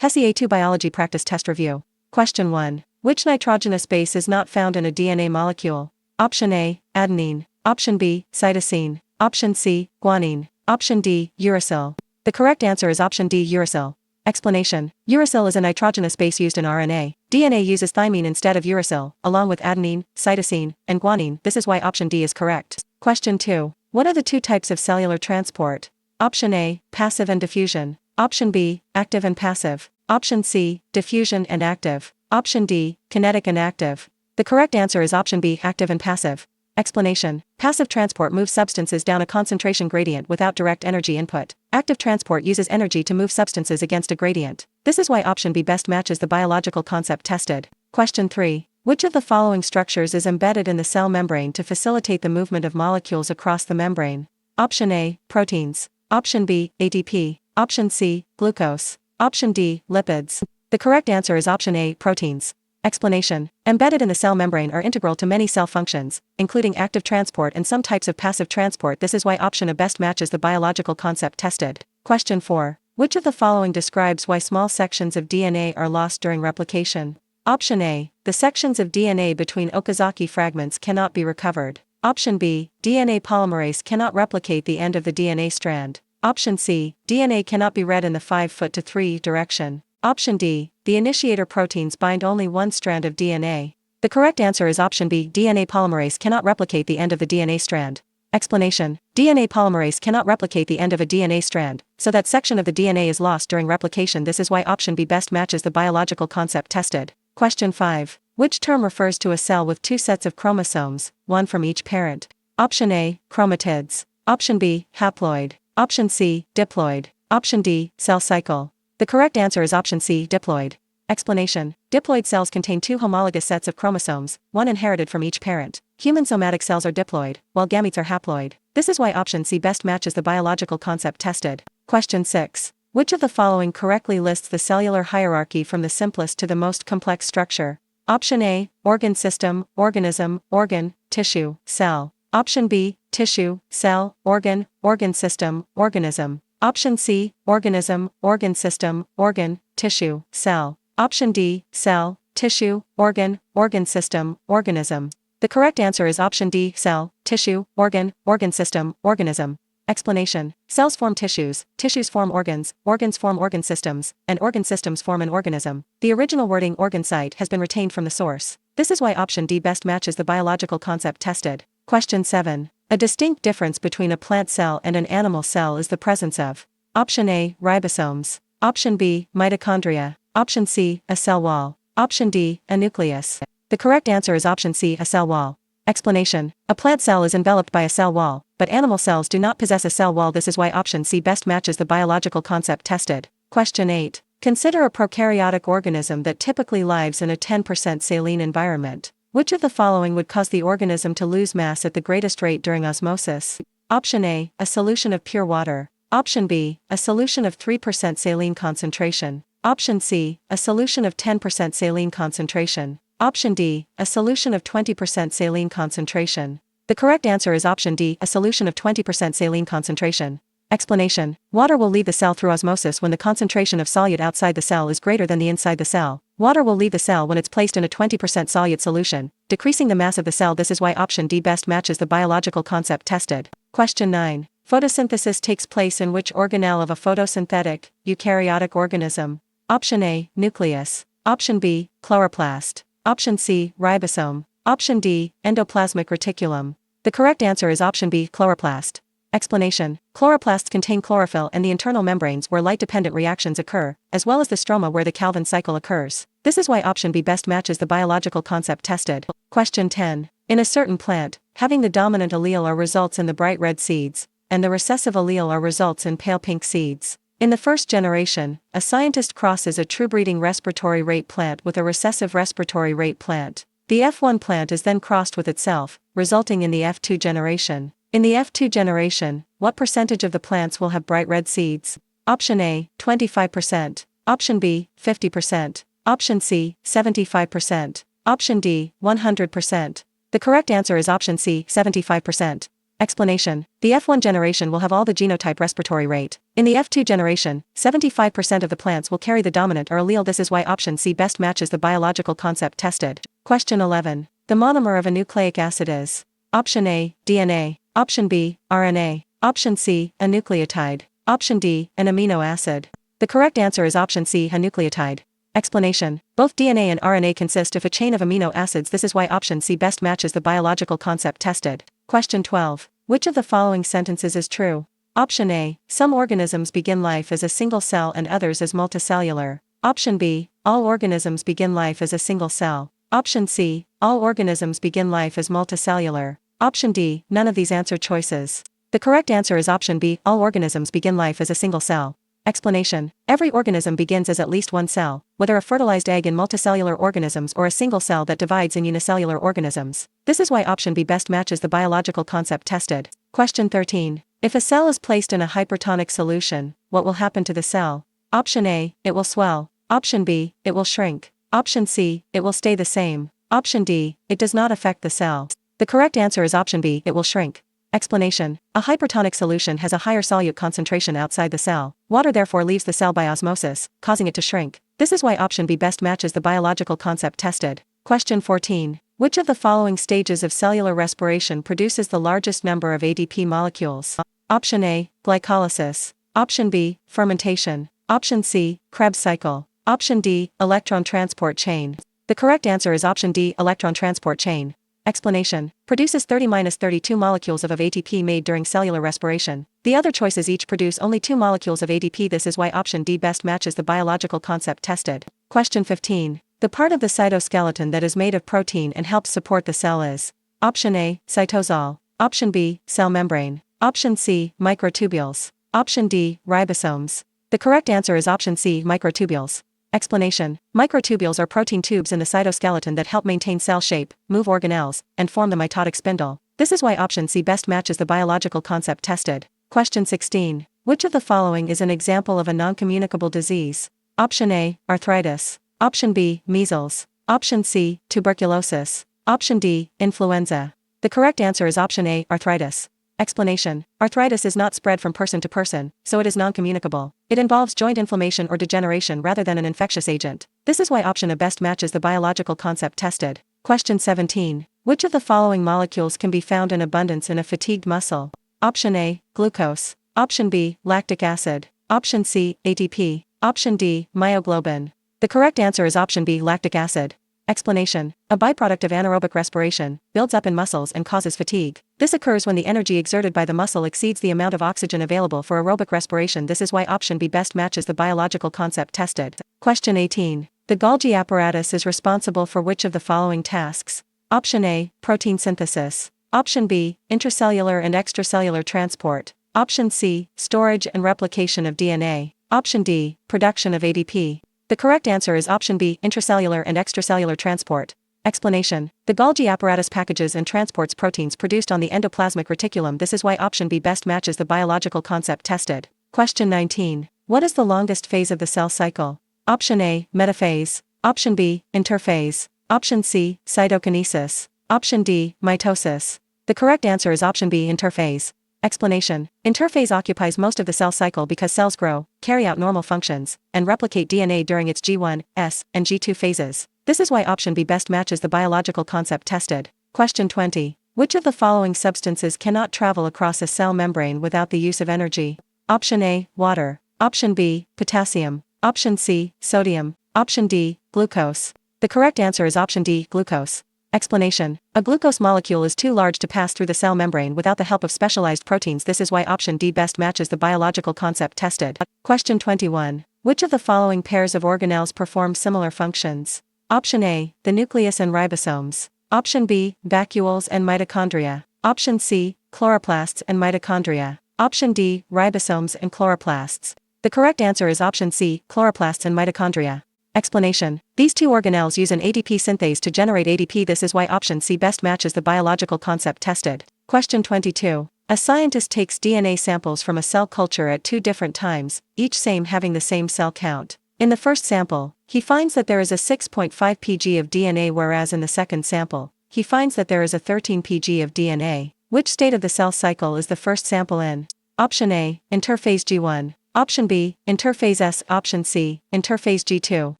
HESI A2 Biology Practice Test Review. Question 1. Which nitrogenous base is not found in a DNA molecule? Option A, adenine. Option B, cytosine. Option C, guanine. Option D, uracil. The correct answer is option D, uracil. Explanation. Uracil is a nitrogenous base used in RNA. DNA uses thymine instead of uracil, along with adenine, cytosine, and guanine. This is why option D is correct. Question 2. What are the two types of cellular transport? Option A, passive and diffusion. Option B, active and passive. Option C, diffusion and active. Option D, kinetic and active. The correct answer is option B, active and passive. Explanation. Passive transport moves substances down a concentration gradient without direct energy input. Active transport uses energy to move substances against a gradient. This is why option B best matches the biological concept tested. Question 3. Which of the following structures is embedded in the cell membrane to facilitate the movement of molecules across the membrane? Option A, proteins. Option B, ATP. Option C, glucose. Option D, lipids. The correct answer is option A, proteins. Explanation. Embedded in the cell membrane are integral to many cell functions, including active transport and some types of passive transport. This is why option A best matches the biological concept tested. Question 4. Which of the following describes why small sections of DNA are lost during replication? Option A. The sections of DNA between Okazaki fragments cannot be recovered. Option B. DNA polymerase cannot replicate the end of the DNA strand. Option C. DNA cannot be read in the 5' to 3 direction. Option D. The initiator proteins bind only one strand of DNA. The correct answer is option B. DNA polymerase cannot replicate the end of the DNA strand. Explanation. DNA polymerase cannot replicate the end of a DNA strand, so that section of the DNA is lost during replication. This is why option B best matches the biological concept tested. Question 5. Which term refers to a cell with two sets of chromosomes, one from each parent? Option A. Chromatids. Option B. Haploid. Option C, diploid. Option D, cell cycle. The correct answer is option C, diploid. Explanation. Diploid cells contain two homologous sets of chromosomes, one inherited from each parent. Human somatic cells are diploid, while gametes are haploid. This is why option C best matches the biological concept tested. Question 6. Which of the following correctly lists the cellular hierarchy from the simplest to the most complex structure? Option A, organ system, organism, organ, tissue, cell. Option B, tissue, cell, organ, organ system, organism. Option C, organism, organ system, organ, tissue, cell. Option D, cell, tissue, organ, organ system, organism. The correct answer is option D, cell, tissue, organ, organ system, organism. Explanation. Cells form tissues, tissues form organs form organ systems, and organ systems form an organism. The original wording organ site has been retained from the source. This is why option D best matches the biological concept tested. Question 7. A distinct difference between a plant cell and an animal cell is the presence of option A, ribosomes. Option B, mitochondria. Option C, a cell wall. Option D, a nucleus. The correct answer is option C, a cell wall. Explanation. A plant cell is enveloped by a cell wall, but animal cells do not possess a cell wall. This is why option C best matches the biological concept tested. Question 8. Consider a prokaryotic organism that typically lives in a 10% saline environment. Which of the following would cause the organism to lose mass at the greatest rate during osmosis? Option A, a solution of pure water. Option B, a solution of 3% saline concentration. Option C, a solution of 10% saline concentration. Option D, a solution of 20% saline concentration. The correct answer is option D, a solution of 20% saline concentration. Explanation. Water will leave the cell through osmosis when the concentration of solute outside the cell is greater than the inside the cell. Water will leave the cell when it's placed in a 20% solute solution, decreasing the mass of the cell. This is why option D best matches the biological concept tested. Question 9. Photosynthesis takes place in which organelle of a photosynthetic, eukaryotic organism? Option A, nucleus. Option B, chloroplast. Option C, ribosome. Option D, endoplasmic reticulum. The correct answer is option B, chloroplast. Explanation. Chloroplasts contain chlorophyll and the internal membranes where light-dependent reactions occur, as well as the stroma where the Calvin cycle occurs. This is why option B best matches the biological concept tested. Question 10. In a certain plant, having the dominant allele results in the bright red seeds, and the recessive allele results in pale pink seeds. In the first generation, a scientist crosses a true breeding respiratory rate plant with a recessive respiratory rate plant. The F1 plant is then crossed with itself, resulting in the F2 generation. In the F2 generation, what percentage of the plants will have bright red seeds? Option A, 25%. Option B, 50%. Option C, 75%. Option D, 100%. The correct answer is option C, 75%. Explanation. The F1 generation will have all the genotype respiratory rate. In the F2 generation, 75% of the plants will carry the dominant or allele. This is why option C best matches the biological concept tested. Question 11. The monomer of a nucleic acid is option A, DNA, option B, RNA, option C, a nucleotide, option D, an amino acid. The correct answer is option C, a nucleotide. Explanation. Both DNA and RNA consist of a chain of amino acids. This is why option C best matches the biological concept tested. Question 12. Which of the following sentences is true? Option A. Some organisms begin life as a single cell and others as multicellular. Option B. All organisms begin life as a single cell. Option C. All organisms begin life as multicellular. Option D. None of these answer choices. The correct answer is option B. All organisms begin life as a single cell. Explanation. Every organism begins as at least one cell, whether a fertilized egg in multicellular organisms or a single cell that divides in unicellular organisms. This is why option B best matches the biological concept tested. Question 13. If a cell is placed in a hypertonic solution, what will happen to the cell? Option A. It will swell. Option B. It will shrink. Option C. It will stay the same. Option D. It does not affect the cell. The correct answer is option B. It will shrink. Explanation. A hypertonic solution has a higher solute concentration outside the cell. Water therefore leaves the cell by osmosis, causing it to shrink. This is why option B best matches the biological concept tested. Question 14. Which of the following stages of cellular respiration produces the largest number of ADP molecules? Option A. Glycolysis. Option B. Fermentation. Option C. Krebs cycle. Option D. Electron transport chain. The correct answer is option D. Electron transport chain. Explanation. Produces 30-32 molecules of ATP made during cellular respiration. The other choices each produce only 2 molecules of ADP. This is why option D best matches the biological concept tested. Question 15. The part of the cytoskeleton that is made of protein and helps support the cell is option A. Cytosol. Option B. Cell membrane. Option C. Microtubules. Option D. Ribosomes. The correct answer is option C. Microtubules. Explanation. Microtubules are protein tubes in the cytoskeleton that help maintain cell shape, move organelles, and form the mitotic spindle. This is why option C best matches the biological concept tested. Question 16. Which of the following is an example of a non-communicable disease? Option A. Arthritis. Option B. Measles. Option C. Tuberculosis. Option D. Influenza. The correct answer is option A. Arthritis. Explanation. Arthritis is not spread from person to person, so it is non-communicable. It involves joint inflammation or degeneration rather than an infectious agent. This is why option A best matches the biological concept tested. Question 17. Which of the following molecules can be found in abundance in a fatigued muscle? Option A. Glucose. Option B. Lactic acid. Option C. ATP. Option D. Myoglobin. The correct answer is option B. Lactic acid. Explanation. A byproduct of anaerobic respiration, builds up in muscles and causes fatigue. This occurs when the energy exerted by the muscle exceeds the amount of oxygen available for aerobic respiration. This is why option B best matches the biological concept tested. Question 18. The Golgi apparatus is responsible for which of the following tasks? Option A. Protein synthesis. Option B. Intracellular and extracellular transport. Option C. Storage and replication of DNA. Option D. Production of ADP. The correct answer is option B. Intracellular and extracellular transport. Explanation. The Golgi apparatus packages and transports proteins produced on the endoplasmic reticulum. This is why option B best matches the biological concept tested. Question 19. What is the longest phase of the cell cycle? Option A. Metaphase. Option B. Interphase. Option C. Cytokinesis. Option D. Mitosis. The correct answer is option B. Interphase. Explanation. Interphase occupies most of the cell cycle because cells grow, carry out normal functions, and replicate DNA during its G1, S, and G2 phases. This is why option B best matches the biological concept tested. Question 20. Which of the following substances cannot travel across a cell membrane without the use of energy? Option A. Water. Option B. Potassium. Option C. Sodium. Option D. Glucose. The correct answer is option D. Glucose. Explanation. A glucose molecule is too large to pass through the cell membrane without the help of specialized proteins. This is why option D best matches the biological concept tested. Question 21. Which of the following pairs of organelles perform similar functions? Option A. The nucleus and ribosomes. Option B. Vacuoles and mitochondria. Option C. Chloroplasts and mitochondria. Option D. Ribosomes and chloroplasts. The correct answer is option C. Chloroplasts and mitochondria. Explanation. These two organelles use an ADP synthase to generate ADP. This is why option C best matches the biological concept tested. Question 22. A scientist takes DNA samples from a cell culture at 2 different times, each same having the same cell count. In the first sample, he finds that there is a 6.5 pg of DNA, whereas in the second sample, he finds that there is a 13 pg of DNA. Which state of the cell cycle is the first sample in? Option A, interphase G1. Option B, interphase S. Option C, interphase G2.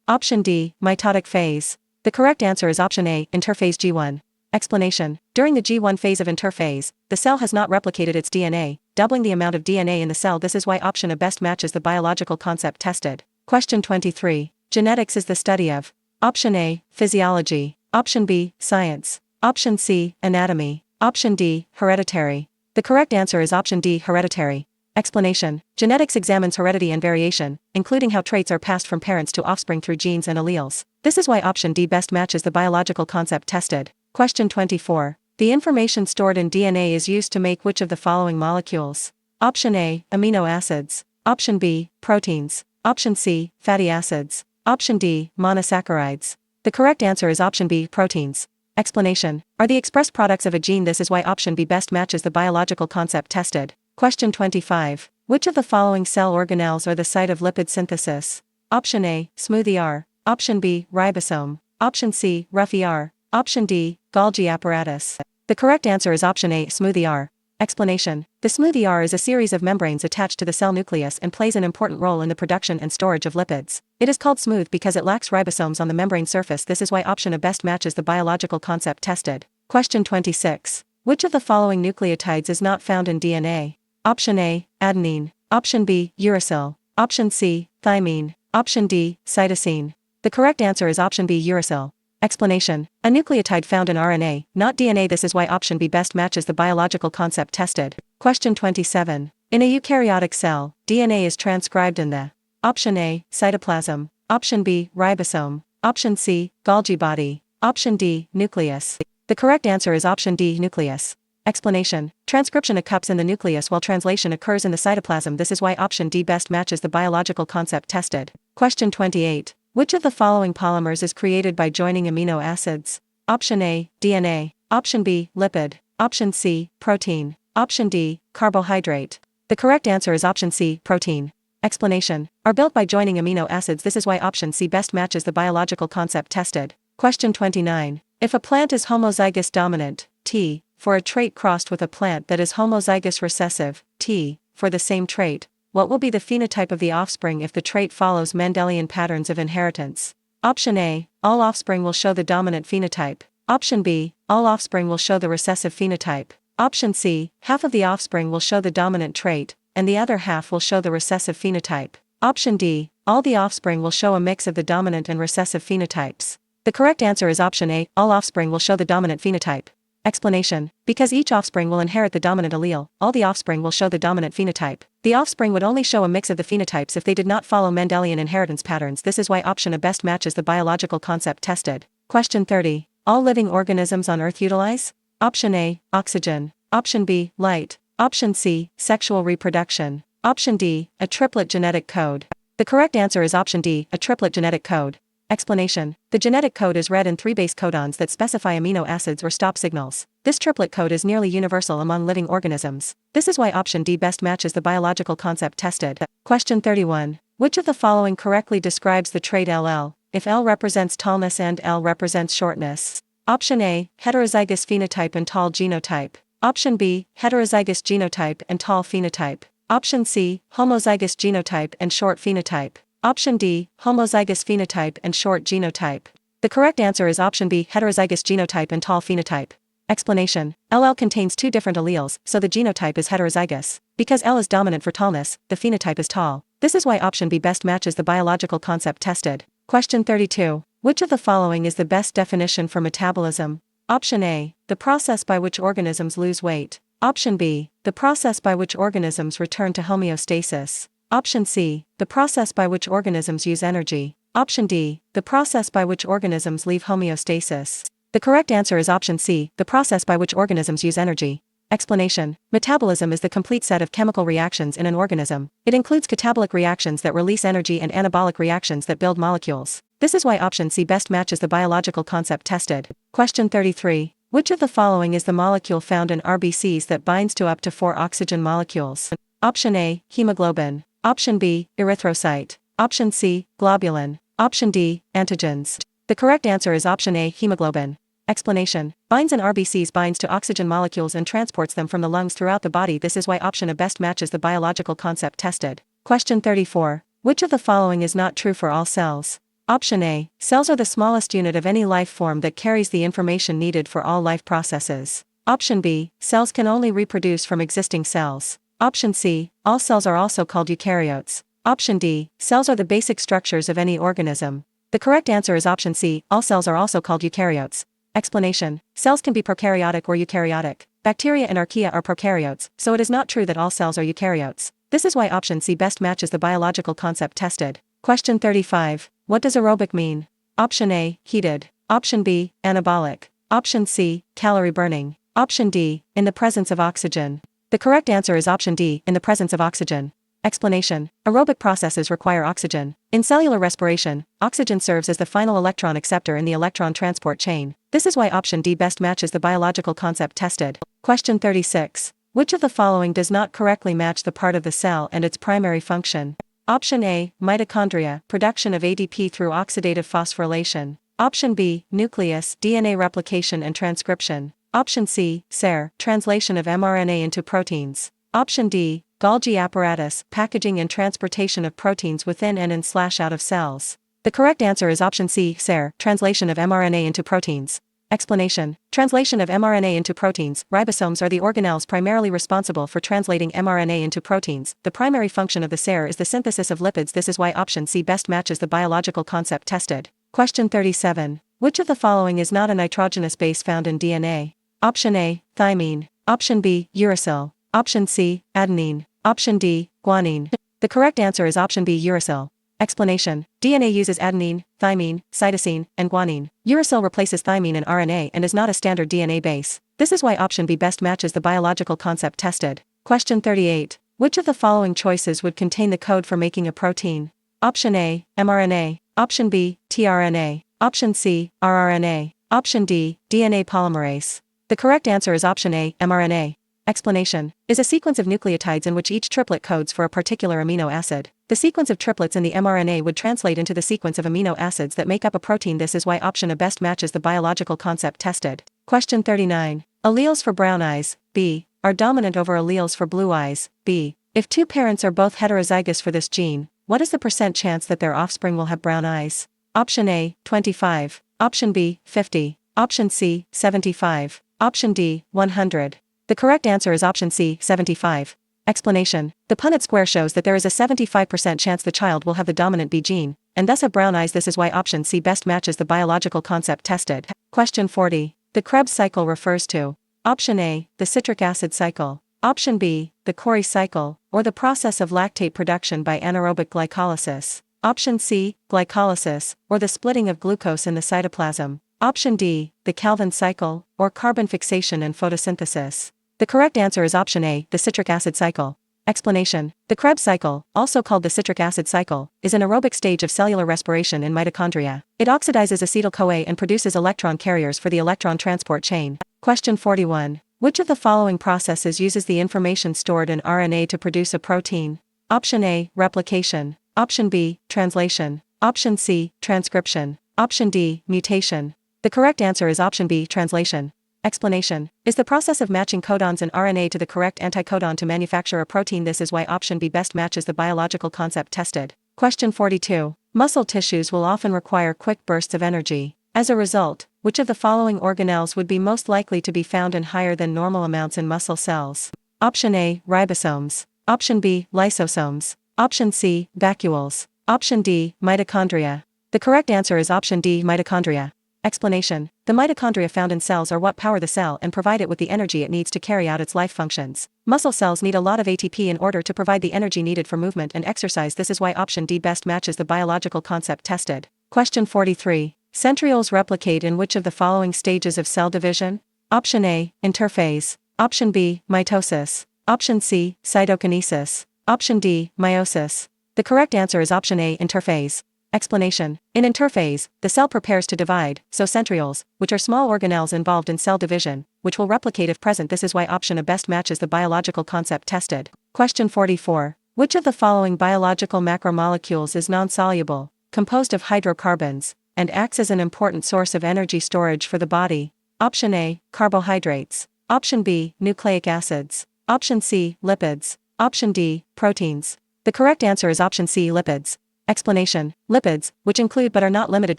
Option D, mitotic phase. The correct answer is option A, interphase G1. Explanation. During the G1 phase of interphase, the cell has not replicated its DNA, doubling the amount of DNA in the cell. This is why option A best matches the biological concept tested. Question 23. Genetics is the study of. Option A, physiology. Option B, science. Option C, anatomy. Option D, hereditary. The correct answer is option D, hereditary. Explanation. Genetics examines heredity and variation, including how traits are passed from parents to offspring through genes and alleles. This is why option D best matches the biological concept tested. Question 24. The information stored in DNA is used to make which of the following molecules? Option A, amino acids. Option B, proteins. Option C, fatty acids. Option D, monosaccharides. The correct answer is option B, proteins. Explanation. Are the expressed products of a gene. This is why option B best matches the biological concept tested. Question 25. Which of the following cell organelles are the site of lipid synthesis? Option A, smooth ER. Option B, ribosome. Option C, rough ER. Option D, Golgi apparatus. The correct answer is option A, smooth ER. Explanation. The smooth ER is a series of membranes attached to the cell nucleus and plays an important role in the production and storage of lipids. It is called smooth because it lacks ribosomes on the membrane surface. This is why option A best matches the biological concept tested. Question 26. Which of the following nucleotides is not found in DNA? Option A, adenine. Option B, uracil. Option C, thymine. Option D, cytosine. The correct answer is option B, uracil. Explanation. A nucleotide found in RNA, not DNA. This is why option B best matches the biological concept tested. Question 27. In a eukaryotic cell, DNA is transcribed in the. Option A, cytoplasm. Option B, ribosome. Option C, Golgi body. Option D, nucleus. The correct answer is option D, nucleus. Explanation. Transcription occurs in the nucleus while translation occurs in the cytoplasm. This is why option D best matches the biological concept tested. Question 28. Which of the following polymers is created by joining amino acids? Option A, DNA. Option B, lipid. Option C, protein. Option D, carbohydrate. The correct answer is option C, protein. Explanation. Are built by joining amino acids. This is why option C best matches the biological concept tested. Question 29. If a plant is homozygous dominant, T, for a trait crossed with a plant that is homozygous recessive, T, for the same trait, what will be the phenotype of the offspring if the trait follows Mendelian patterns of inheritance? Option A, all offspring will show the dominant phenotype. Option B, all offspring will show the recessive phenotype. Option C, half of the offspring will show the dominant trait, and the other half will show the recessive phenotype. Option D, all the offspring will show a mix of the dominant and recessive phenotypes. The correct answer is option A, all offspring will show the dominant phenotype. Explanation. Because each offspring will inherit the dominant allele, all the offspring will show the dominant phenotype. The offspring would only show a mix of the phenotypes if they did not follow Mendelian inheritance patterns. This is why option A best matches the biological concept tested. Question 30. All living organisms on Earth utilize? Option A, oxygen. Option B, light. Option C, sexual reproduction. Option D, a triplet genetic code. The correct answer is option D, a triplet genetic code. Explanation. The genetic code is read in 3 base codons that specify amino acids or stop signals. This triplet code is nearly universal among living organisms. This is why option D best matches the biological concept tested. Question 31. Which of the following correctly describes the trait LL, if L represents tallness and L represents shortness? Option A, heterozygous phenotype and tall genotype. Option B, heterozygous genotype and tall phenotype. Option C, homozygous genotype and short phenotype. Option D, homozygous phenotype and short genotype. The correct answer is option B, heterozygous genotype and tall phenotype. Explanation. LL contains 2 different alleles, so the genotype is heterozygous. Because L is dominant for tallness, the phenotype is tall. This is why option B best matches the biological concept tested. Question 32. Which of the following is the best definition for metabolism? Option A, the process by which organisms lose weight. Option B, the process by which organisms return to homeostasis. Option C, the process by which organisms use energy. Option D, the process by which organisms leave homeostasis. The correct answer is option C, the process by which organisms use energy. Explanation. Metabolism is the complete set of chemical reactions in an organism. It includes catabolic reactions that release energy and anabolic reactions that build molecules. This is why option C best matches the biological concept tested. Question 33. Which of the following is the molecule found in RBCs that binds to up to 4 oxygen molecules? Option A, hemoglobin. Option B, erythrocyte. Option C, globulin. Option D, antigens. The correct answer is option A, hemoglobin. Explanation. Binds in RBCs binds to oxygen molecules and transports them from the lungs throughout the body. This is why option A best matches the biological concept tested. Question 34. Which of the following is not true for all cells? Option A. Cells are the smallest unit of any life form that carries the information needed for all life processes. Option B. Cells can only reproduce from existing cells. Option C. All cells are also called eukaryotes. Option D. Cells are the basic structures of any organism. The correct answer is option C. All cells are also called eukaryotes. Explanation. Cells can be prokaryotic or eukaryotic. Bacteria and archaea are prokaryotes, so it is not true that all cells are eukaryotes. This is why option C best matches the biological concept tested. Question 35. What does aerobic mean? Option A. Heated. Option B. Anabolic. Option C. Calorie burning. Option D. In the presence of oxygen. The correct answer is option D. In the presence of oxygen. Explanation. Aerobic processes require oxygen. In cellular respiration, oxygen serves as the final electron acceptor in the electron transport chain. This is why option D best matches the biological concept tested. Question 36. Which of the following does not correctly match the part of the cell and its primary function? Option A. Mitochondria, production of ADP through oxidative phosphorylation. Option B. Nucleus, DNA replication and transcription. Option C. SER, translation of mRNA into proteins. Option D. Golgi apparatus, packaging and transportation of proteins within and in/out of cells. The correct answer is option C. SER, translation of mRNA into proteins. Explanation. Translation of mRNA into proteins. Ribosomes are the organelles primarily responsible for translating mRNA into proteins. The primary function of the SER is the synthesis of lipids. This is why option C best matches the biological concept tested. Question 37. Which of the following is not a nitrogenous base found in DNA? Option A. Thymine. Option B. Uracil. Option C. Adenine. Option D. Guanine. The correct answer is option B. Uracil. Explanation. DNA uses adenine, thymine, cytosine, and guanine. Uracil replaces thymine in RNA and is not a standard DNA base. This is why option B best matches the biological concept tested. Question 38. Which of the following choices would contain the code for making a protein? Option A. mRNA. Option B. tRNA. Option C. rRNA. Option D. DNA polymerase. The correct answer is option A. mRNA. Explanation. Is a sequence of nucleotides in which each triplet codes for a particular amino acid. The sequence of triplets in the mRNA would translate into the sequence of amino acids that make up a protein. This is why option A best matches the biological concept tested. Question 39. Alleles for brown eyes, B, are dominant over alleles for blue eyes, B. If two parents are both heterozygous for this gene, what is the percent chance that their offspring will have brown eyes? Option A, 25. Option B, 50. Option C, 75. Option D, 100. The correct answer is option C, 75. Explanation. The Punnett square shows that there is a 75% chance the child will have the dominant B gene, and thus have brown eyes. This is why option C best matches the biological concept tested. Question 40. The Krebs cycle refers to option A, the citric acid cycle, option B, the Cori cycle, or the process of lactate production by anaerobic glycolysis, option C, glycolysis, or the splitting of glucose in the cytoplasm, option D, the Calvin cycle, or carbon fixation and photosynthesis. The correct answer is option A, the citric acid cycle. Explanation. The Krebs cycle, also called the citric acid cycle, is an aerobic stage of cellular respiration in mitochondria. It oxidizes acetyl-CoA and produces electron carriers for the electron transport chain. Question 41. Which of the following processes uses the information stored in RNA to produce a protein? Option A, replication. Option B, translation. Option C, transcription. Option D, mutation. The correct answer is option B, translation. Explanation. Is the process of matching codons in RNA to the correct anticodon to manufacture a protein. This is why option B best matches the biological concept tested. Question 42. Muscle tissues will often require quick bursts of energy. As a result, which of the following organelles would be most likely to be found in higher than normal amounts in muscle cells? Option A, ribosomes. Option B, lysosomes. Option C, vacuoles. Option D, mitochondria. The correct answer is option D, mitochondria. Explanation. The mitochondria found in cells are what power the cell and provide it with the energy it needs to carry out its life functions. Muscle cells need a lot of ATP in order to provide the energy needed for movement and exercise. This is why option D best matches the biological concept tested. Question 43. Centrioles replicate in which of the following stages of cell division? Option A, interphase. Option B, mitosis. Option C, cytokinesis. Option D, meiosis. The correct answer is option A, interphase. Explanation. In interphase, the cell prepares to divide, so centrioles, which are small organelles involved in cell division, which will replicate if present. This is why option A best matches the biological concept tested. Question 44. Which of the following biological macromolecules is non-soluble, composed of hydrocarbons, and acts as an important source of energy storage for the body? Option A, carbohydrates. Option B, nucleic acids. Option C, lipids. Option D, proteins. The correct answer is option C, lipids. Explanation: lipids, which include but are not limited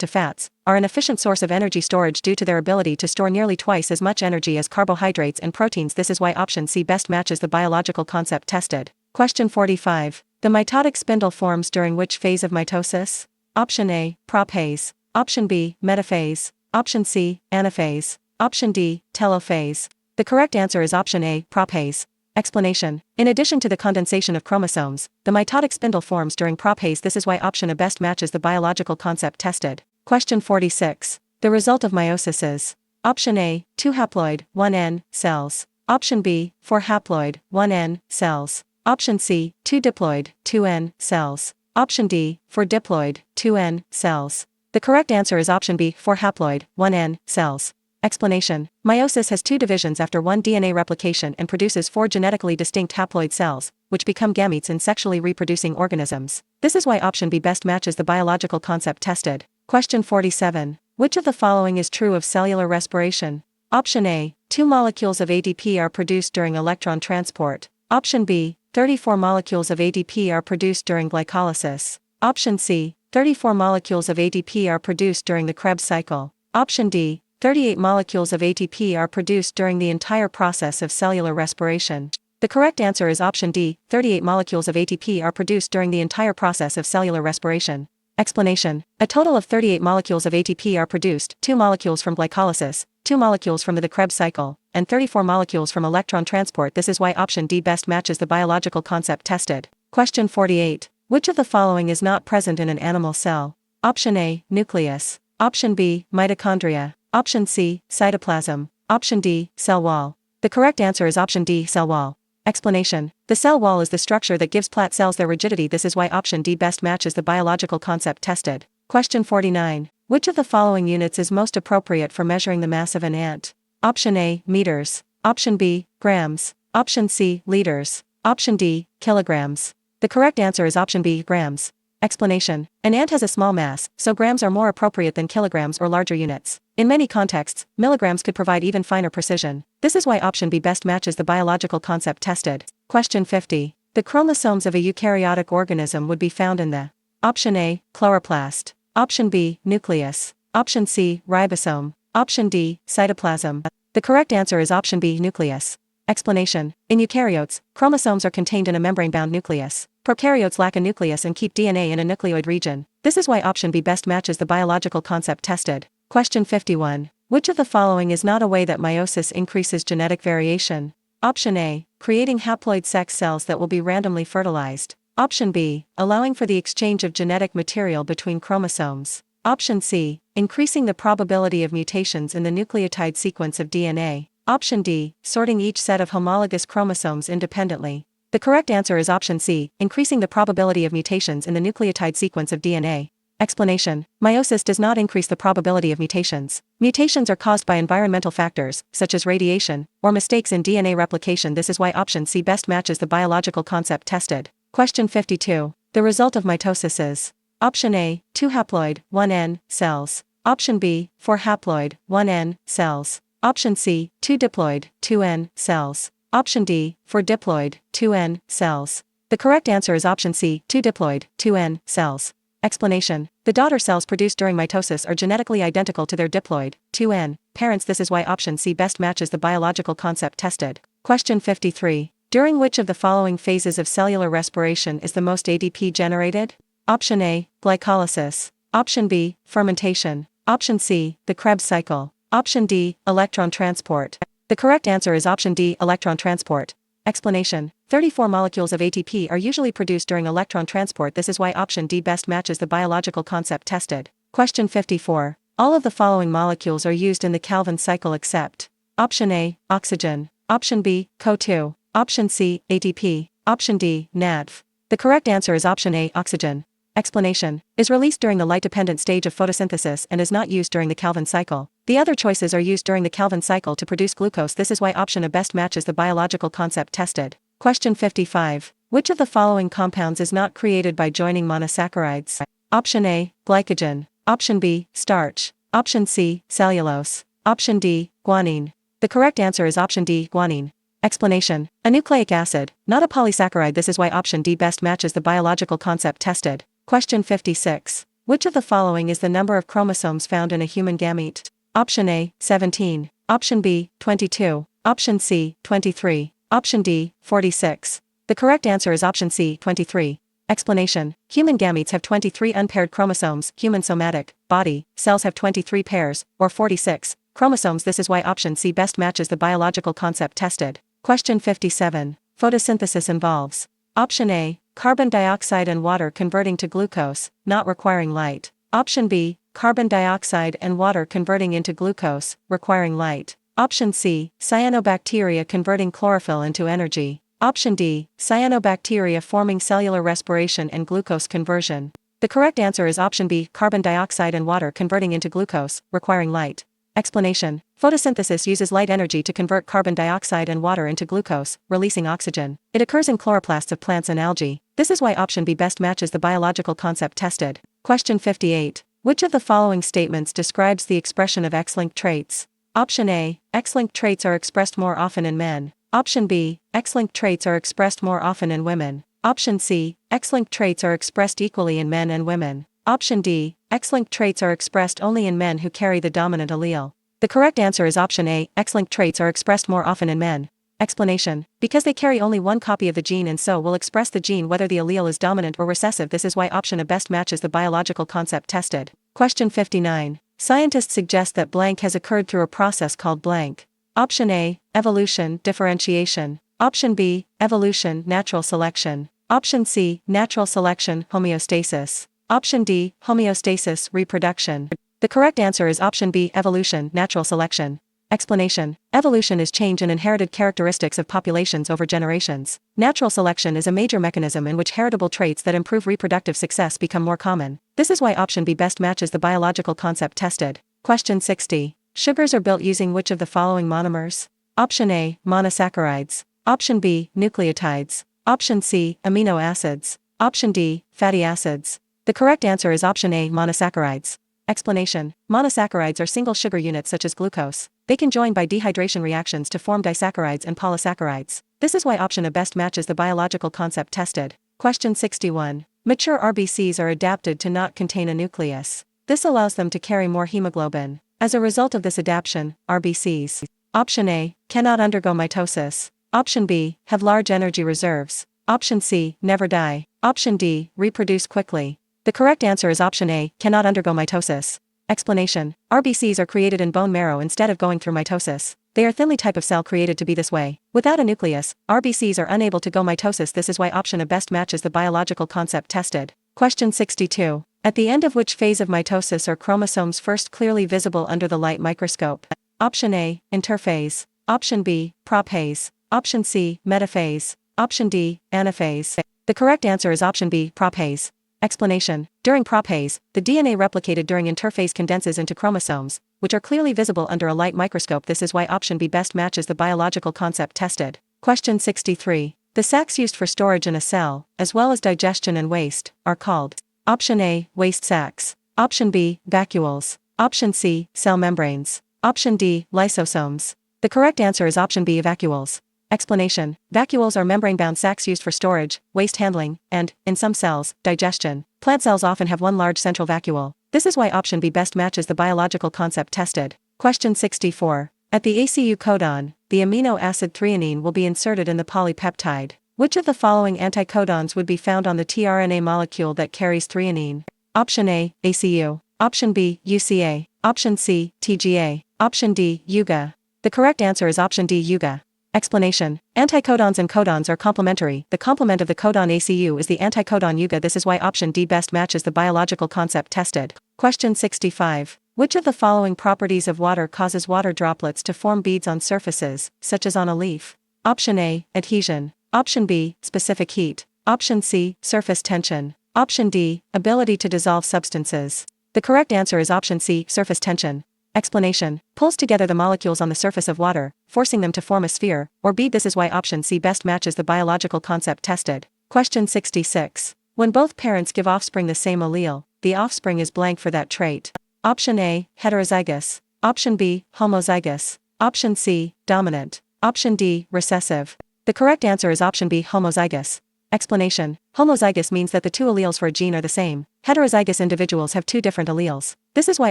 to fats, are an efficient source of energy storage due to their ability to store nearly twice as much energy as carbohydrates and proteins. This is why option C best matches the biological concept tested. Question 45. The mitotic spindle forms during which phase of mitosis? Option A, prophase. Option B, metaphase. Option C, anaphase. Option D, telophase. The correct answer is option A, prophase. Explanation: in addition to the condensation of chromosomes, the mitotic spindle forms during prophase. This is why option A best matches the biological concept tested. Question 46. The result of meiosis is: option A, 2 haploid, 1N, cells. Option B, 4 haploid, 1N, cells. Option C, 2 diploid, 2N, cells. Option D, 4 diploid, 2N, cells. The correct answer is option B, 4 haploid, 1N, cells. Explanation: meiosis has 2 divisions after 1 DNA replication and produces 4 genetically distinct haploid cells, which become gametes in sexually reproducing organisms. This is why option B best matches the biological concept tested. Question 47. Which of the following is true of cellular respiration? Option A, 2 molecules of ADP are produced during electron transport. Option B, 34 molecules of ADP are produced during glycolysis. Option C, 34 molecules of ADP are produced during the Krebs cycle. Option D, 38 molecules of ATP are produced during the entire process of cellular respiration. The correct answer is option D, 38 molecules of ATP are produced during the entire process of cellular respiration. Explanation: a total of 38 molecules of ATP are produced, 2 molecules from glycolysis, 2 molecules from the Krebs cycle, and 34 molecules from electron transport. This is why option D best matches the biological concept tested. Question 48. Which of the following is not present in an animal cell? Option A, nucleus. Option B, mitochondria. Option C, cytoplasm. Option D, cell wall. The correct answer is option D, cell wall. Explanation: the cell wall is the structure that gives plant cells their rigidity. This is why option D best matches the biological concept tested. Question 49. Which of the following units is most appropriate for measuring the mass of an ant? Option A, meters. Option B, grams. Option C, liters. Option D, kilograms. The correct answer is option B, grams. Explanation: an ant has a small mass, so grams are more appropriate than kilograms or larger units. In many contexts, milligrams could provide even finer precision. This is why option B best matches the biological concept tested. Question 50. The chromosomes of a eukaryotic organism would be found in the: option A, chloroplast. Option B, nucleus. Option C, ribosome. Option D, cytoplasm. The correct answer is option B, nucleus. Explanation: in eukaryotes, chromosomes are contained in a membrane-bound nucleus. Prokaryotes lack a nucleus and keep DNA in a nucleoid region. This is why option B best matches the biological concept tested. Question 51. Which of the following is not a way that meiosis increases genetic variation? Option A, creating haploid sex cells that will be randomly fertilized. Option B, allowing for the exchange of genetic material between chromosomes. Option C, increasing the probability of mutations in the nucleotide sequence of DNA. Option D, sorting each set of homologous chromosomes independently. The correct answer is option C, increasing the probability of mutations in the nucleotide sequence of DNA. Explanation: meiosis does not increase the probability of mutations. Mutations are caused by environmental factors, such as radiation, or mistakes in DNA replication. This is why option C best matches the biological concept tested. Question 52. The result of mitosis is: option A, 2 haploid, 1N, cells. Option B, 4 haploid, 1N, cells. Option C, 2 diploid, 2N, cells. Option D, 4 diploid, 2N, cells. The correct answer is option C, 2 diploid, 2N, cells. Explanation: the daughter cells produced during mitosis are genetically identical to their diploid, 2N, parents. This is why option C best matches the biological concept tested. Question 53. During which of the following phases of cellular respiration is the most ADP generated? Option A, glycolysis. Option B, fermentation. Option C, the Krebs cycle. Option D, electron transport. The correct answer is option D, electron transport. Explanation: 34 molecules of ATP are usually produced during electron transport. This is why option D best matches the biological concept tested. Question 54. All of the following molecules are used in the Calvin cycle except: option A, oxygen. Option B, CO2. Option C, ATP. Option D, NADP. The correct answer is option A, oxygen. Explanation: is released during the light-dependent stage of photosynthesis and is not used during the Calvin cycle. The other choices are used during the Calvin cycle to produce glucose. This is why option A best matches the biological concept tested. Question 55. Which of the following compounds is not created by joining monosaccharides? Option A, glycogen. Option B, starch. Option C, cellulose. Option D, guanine. The correct answer is option D, guanine. Explanation. A nucleic acid, not a polysaccharide. This is why option D best matches the biological concept tested. Question 56. Which of the following is the number of chromosomes found in a human gamete? Option A, 17. Option B, 22. Option C, 23. Option D, 46. The correct answer is option C, 23. Explanation. Human gametes have 23 unpaired chromosomes. Human somatic body cells have 23 pairs, or 46, chromosomes. This is why option C best matches the biological concept tested. Question 57. Photosynthesis involves. Option A, carbon dioxide and water converting to glucose, not requiring light. Option B, carbon dioxide and water converting into glucose, requiring light. Option C, cyanobacteria converting chlorophyll into energy. Option D, cyanobacteria forming cellular respiration and glucose conversion. The correct answer is option B, carbon dioxide and water converting into glucose, requiring light. Explanation. Photosynthesis uses light energy to convert carbon dioxide and water into glucose, releasing oxygen. It occurs in chloroplasts of plants and algae. This is why option B best matches the biological concept tested. Question 58. Which of the following statements describes the expression of X-linked traits? Option A, X-linked traits are expressed more often in men. Option B, X-linked traits are expressed more often in women. Option C, X-linked traits are expressed equally in men and women. Option D, X-linked traits are expressed only in men who carry the dominant allele. The correct answer is option A, X-linked traits are expressed more often in men. Explanation. Because they carry only one copy of the gene and so will express the gene whether the allele is dominant or recessive. This is why option A best matches the biological concept tested. Question 59. Scientists suggest that blank has occurred through a process called blank. Option A, evolution, differentiation. Option B, evolution, natural selection. Option C, natural selection, homeostasis. Option D, homeostasis, reproduction. The correct answer is option B, evolution, natural selection. Explanation. Evolution is change in inherited characteristics of populations over generations. Natural selection is a major mechanism in which heritable traits that improve reproductive success become more common. This is why option B best matches the biological concept tested. Question 60. Sugars are built using which of the following monomers? Option A, monosaccharides. Option B, nucleotides. Option C, amino acids. Option D, fatty acids. The correct answer is option A, monosaccharides. Explanation. Monosaccharides are single sugar units such as glucose. They can join by dehydration reactions to form disaccharides and polysaccharides. This is why option A best matches the biological concept tested. Question 61. Mature RBCs are adapted to not contain a nucleus. This allows them to carry more hemoglobin. As a result of this adaptation, RBCs. Option A, cannot undergo mitosis. Option B, have large energy reserves. Option C, never die. Option D, reproduce quickly. The correct answer is option A, cannot undergo mitosis. Explanation. RBCs are created in bone marrow instead of going through mitosis. They are a thinly type of cell created to be this way. Without a nucleus, RBCs are unable to go mitosis. This is why option A best matches the biological concept tested. Question 62. At the end of which phase of mitosis are chromosomes first clearly visible under the light microscope? Option A, interphase. Option B, prophase. Option C, metaphase. Option D, anaphase. The correct answer is option B, prophase. Explanation. During prophase, the DNA replicated during interphase condenses into chromosomes, which are clearly visible under a light microscope. This is why option B best matches the biological concept tested. Question 63. The sacs used for storage in a cell, as well as digestion and waste, are called. Option A, waste sacs. Option B, vacuoles. Option C, cell membranes. Option D, lysosomes. The correct answer is option B, vacuoles. Explanation. Vacuoles are membrane-bound sacs used for storage, waste handling, and, in some cells, digestion. Plant cells often have one large central vacuole. This is why option B best matches the biological concept tested. Question 64. At the ACU codon, the amino acid threonine will be inserted in the polypeptide. Which of the following anticodons would be found on the tRNA molecule that carries threonine? Option A, ACU. Option B, UCA. Option C, TGA. Option D, UGA. The correct answer is option D, UGA. Explanation. Anticodons and codons are complementary. The complement of the codon ACU is the anticodon UGA. This is why option D best matches the biological concept tested. Question 65. Which of the following properties of water causes water droplets to form beads on surfaces, such as on a leaf? Option A, adhesion. Option B, specific heat. Option C, surface tension. Option D, ability to dissolve substances. The correct answer is option C, surface tension. Explanation. Pulls together the molecules on the surface of water, forcing them to form a sphere, or bead. This is why option C best matches the biological concept tested. Question 66. When both parents give offspring the same allele, the offspring is blank for that trait. Option A, heterozygous. Option B, homozygous. Option C, dominant. Option D, recessive. The correct answer is option B, homozygous. Explanation. Homozygous means that the two alleles for a gene are the same. Heterozygous individuals have two different alleles. This is why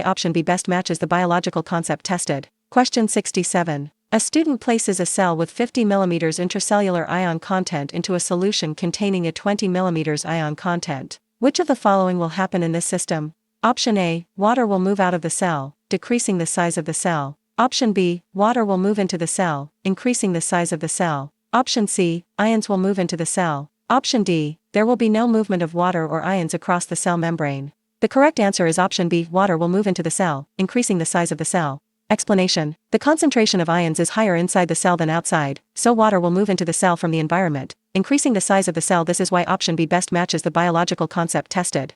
option B best matches the biological concept tested. Question 67. A student places a cell with 50 mm intracellular ion content into a solution containing a 20 mm ion content. Which of the following will happen in this system? Option A, water will move out of the cell, decreasing the size of the cell. Option B, water will move into the cell, increasing the size of the cell. Option C, ions will move into the cell. Option D, there will be no movement of water or ions across the cell membrane. The correct answer is option B, water will move into the cell, increasing the size of the cell. Explanation. The concentration of ions is higher inside the cell than outside, so water will move into the cell from the environment, increasing the size of the cell. This is why option B best matches the biological concept tested.